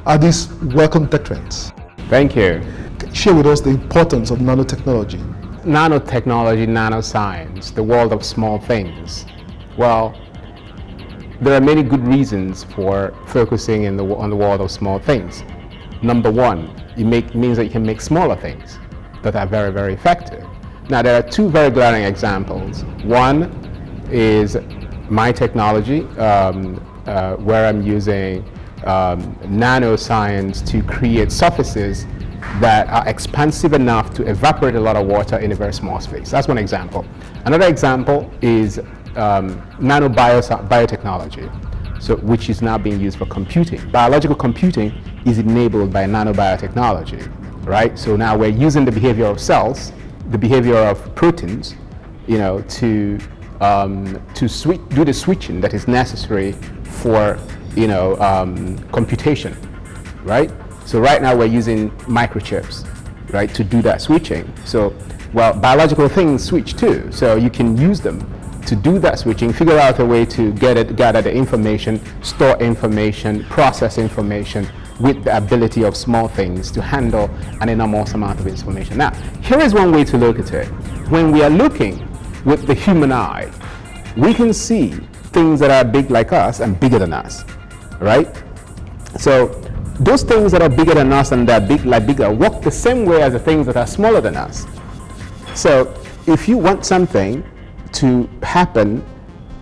Adis, welcome to Tech Trends. Thank you. Share with us the importance of nanotechnology. Nanotechnology, nanoscience, the world of small things. Well, there are many good reasons for focusing on the world of small things. Number one, it means that you can make smaller things that are very, very effective. Now, there are two very glaring examples. One is my technology, where I'm using nanoscience to create surfaces that are expansive enough to evaporate a lot of water in a very small space. That's one example. Another example is biotechnology, which is now being used for computing. Biological computing is enabled by nanobiotechnology, right? So now we're using the behavior of cells, the behavior of proteins, to do the switching that is necessary for computation, right? So right now we're using microchips, right, to do that switching. So, well, biological things switch too, so you can use them to do that switching, figure out a way to gather the information, store information, process information with the ability of small things to handle an enormous amount of information. Now, here is one way to look at it. When we are looking with the human eye, we can see things that are big like us and bigger than us, right? So those things that are bigger than us and that are bigger work the same way as the things that are smaller than us. So if you want something to happen,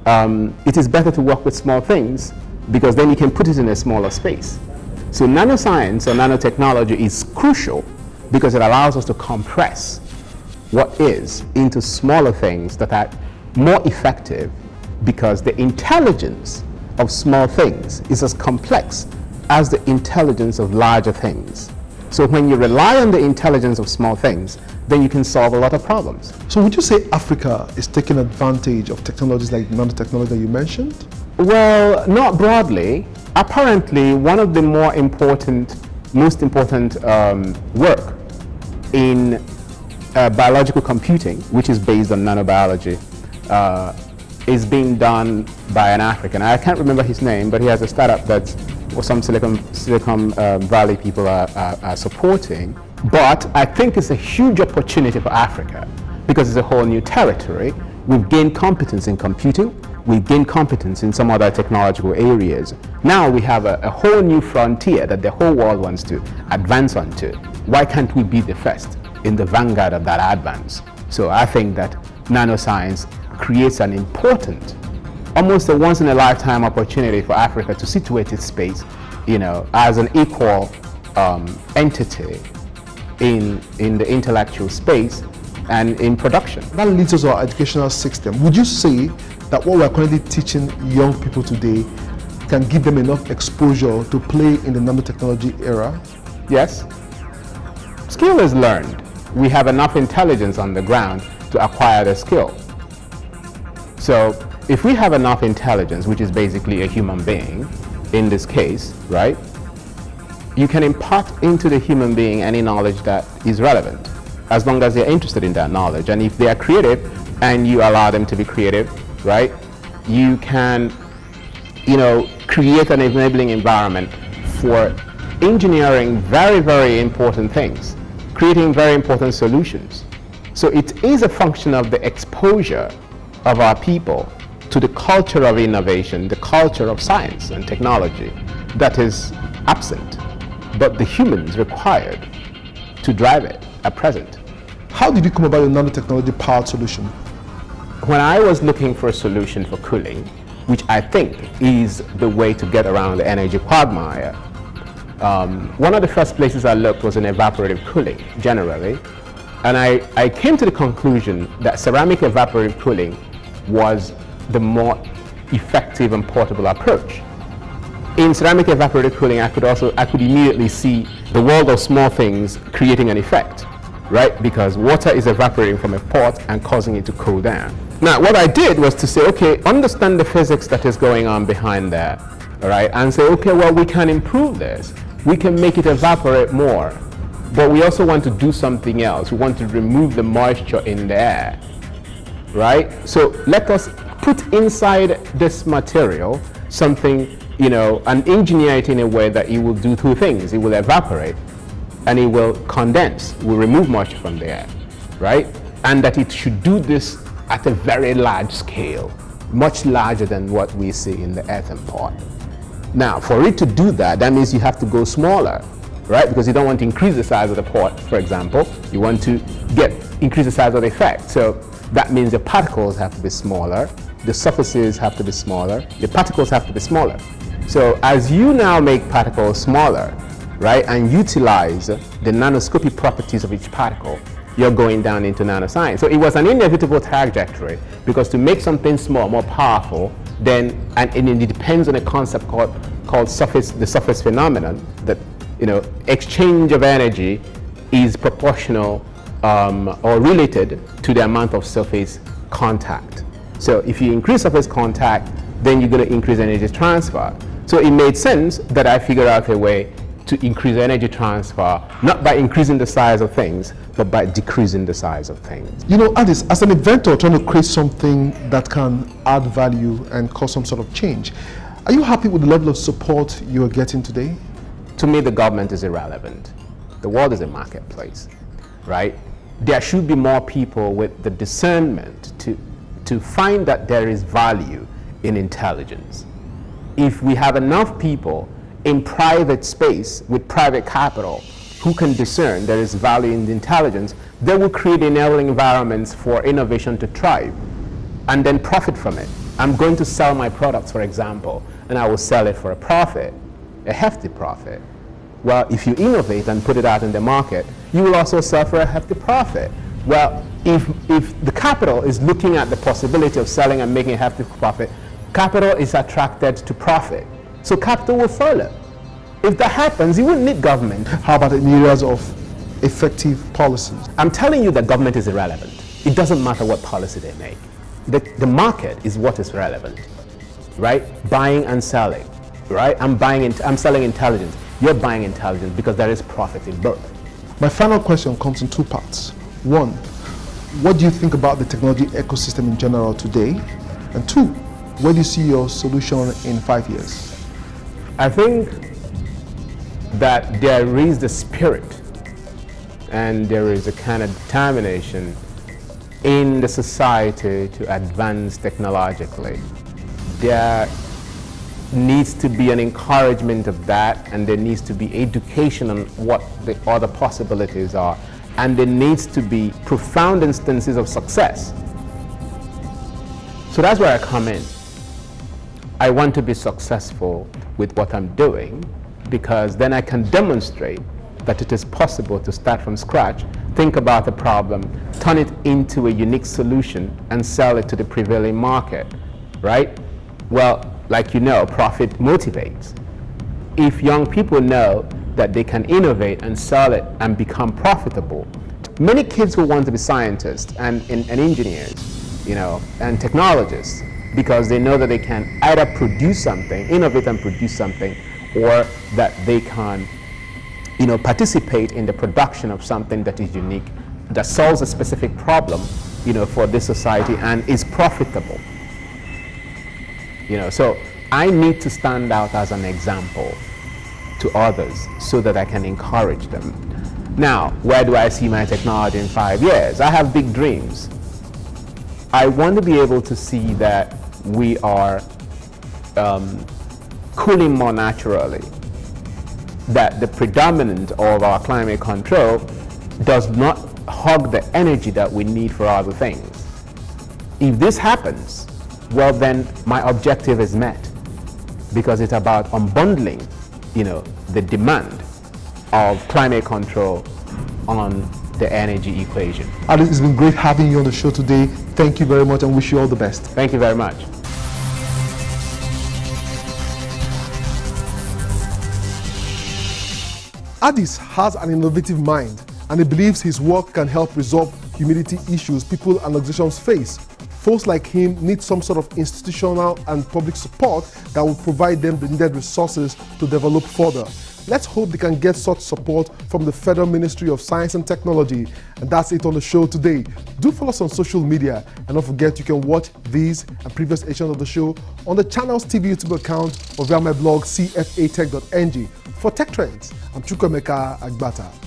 it is better to work with small things because then you can put it in a smaller space. So nanoscience or nanotechnology is crucial because it allows us to compress what is into smaller things that are more effective, because the intelligence of small things is as complex as the intelligence of larger things. So when you rely on the intelligence of small things, then you can solve a lot of problems. So would you say Africa is taking advantage of technologies like nanotechnology that you mentioned? Well, not broadly. Apparently, one of the most important work in biological computing, which is based on nanobiology, is being done by an African. I can't remember his name, but he has a startup that some Silicon Valley people are supporting. But I think it's a huge opportunity for Africa because it's a whole new territory. We've gained competence in computing. We've gained competence in some other technological areas. Now we have a whole new frontier that the whole world wants to advance onto. Why can't we be the first in the vanguard of that advance? So I think that nanoscience creates an important, almost a once-in-a-lifetime opportunity for Africa to situate its space, as an equal entity in the intellectual space and in production. That leads us to our educational system. Would you say that what we're currently teaching young people today can give them enough exposure to play in the nanotechnology era? Yes. Skill is learned. We have enough intelligence on the ground to acquire the skill. So if we have enough intelligence, which is basically a human being in this case, right, you can impart into the human being any knowledge that is relevant, as long as they're interested in that knowledge. And if they are creative and you allow them to be creative, right, you can, create an enabling environment for engineering very, very important things, creating very important solutions. So it is a function of the exposure of our people to the culture of innovation, the culture of science and technology that is absent, but the humans required to drive it at present. How did you come about your nanotechnology powered solution? When I was looking for a solution for cooling, which I think is the way to get around the energy quagmire, one of the first places I looked was in evaporative cooling, generally. And I came to the conclusion that ceramic evaporative cooling was the more effective and portable approach. In ceramic evaporative cooling, I could immediately see the world of small things creating an effect, right? Because water is evaporating from a pot and causing it to cool down. Now, what I did was to say, okay, understand the physics that is going on behind that, all right? And say, okay, well, we can improve this. We can make it evaporate more. But we also want to do something else. We want to remove the moisture in the air, right? So let us put inside this material something, and engineer it in a way that it will do two things. It will evaporate and it will condense, will remove moisture from the air, right? And that it should do this at a very large scale, much larger than what we see in the earthen pot. Now, for it to do that, that means you have to go smaller, right? Because you don't want to increase the size of the pot, for example. You want to increase the size of the effect. So that means the particles have to be smaller, the surfaces have to be smaller, the particles have to be smaller. So as you now make particles smaller, right, and utilize the nanoscopic properties of each particle, you're going down into nanoscience. So it was an inevitable trajectory, because to make something small, more powerful, then, and it depends on a concept called the surface phenomenon, that exchange of energy is proportional or related to the amount of surface contact. So if you increase surface contact, then you're going to increase energy transfer. So it made sense that I figured out a way to increase energy transfer, not by increasing the size of things, but by decreasing the size of things. Addis, as an inventor trying to create something that can add value and cause some sort of change, are you happy with the level of support you are getting today? To me, the government is irrelevant. The world is a marketplace, right? There should be more people with the discernment to find that there is value in intelligence. If we have enough people in private space with private capital who can discern there is value in the intelligence, they will create enabling environments for innovation to thrive and then profit from it. I'm going to sell my products, for example, and I will sell it for a profit, a hefty profit. Well, if you innovate and put it out in the market, you will also sell for a hefty profit. Well, if the capital is looking at the possibility of selling and making a hefty profit, capital is attracted to profit. So capital will follow. If that happens, you wouldn't need government. How about in areas of effective policies? I'm telling you that government is irrelevant. It doesn't matter what policy they make. The market is what is relevant, right? Buying and selling, right? I'm selling intelligence. You're buying intelligence because there is profit in both. My final question comes in two parts. One, what do you think about the technology ecosystem in general today? And two, where do you see your solution in 5 years? I think that there is the spirit and there is a kind of determination in the society to advance technologically. There needs to be an encouragement of that, and there needs to be education on what the other possibilities are, and there needs to be profound instances of success. So that's where I come in. I want to be successful with what I'm doing, because then I can demonstrate that it is possible to start from scratch, think about the problem, turn it into a unique solution, and sell it to the prevailing market, right? Well, like profit motivates. If young people know that they can innovate and sell it and become profitable, many kids will want to be scientists and engineers, and technologists, because they know that they can either produce something, innovate and produce something, or that they can participate in the production of something that is unique, that solves a specific problem, for this society and is profitable. So I need to stand out as an example to others so that I can encourage them. Now, where do I see my technology in 5 years? I have big dreams. I want to be able to see that we are cooling more naturally, that the predominant of our climate control does not hog the energy that we need for other things. If this happens, well then my objective is met, because it's about unbundling, the demand of climate control on the energy equation. Addis, it's been great having you on the show today. Thank you very much and wish you all the best. Thank you very much. Addis has an innovative mind, and he believes his work can help resolve humidity issues people and organizations face. Folks like him need some sort of institutional and public support that will provide them the needed resources to develop further. Let's hope they can get such support from the Federal Ministry of Science and Technology. And that's it on the show today. Do follow us on social media, and don't forget you can watch these and previous editions of the show on the channel's TV YouTube account or via my blog cfatech.ng. For Tech Trends, I'm Chukwemeka Agbata.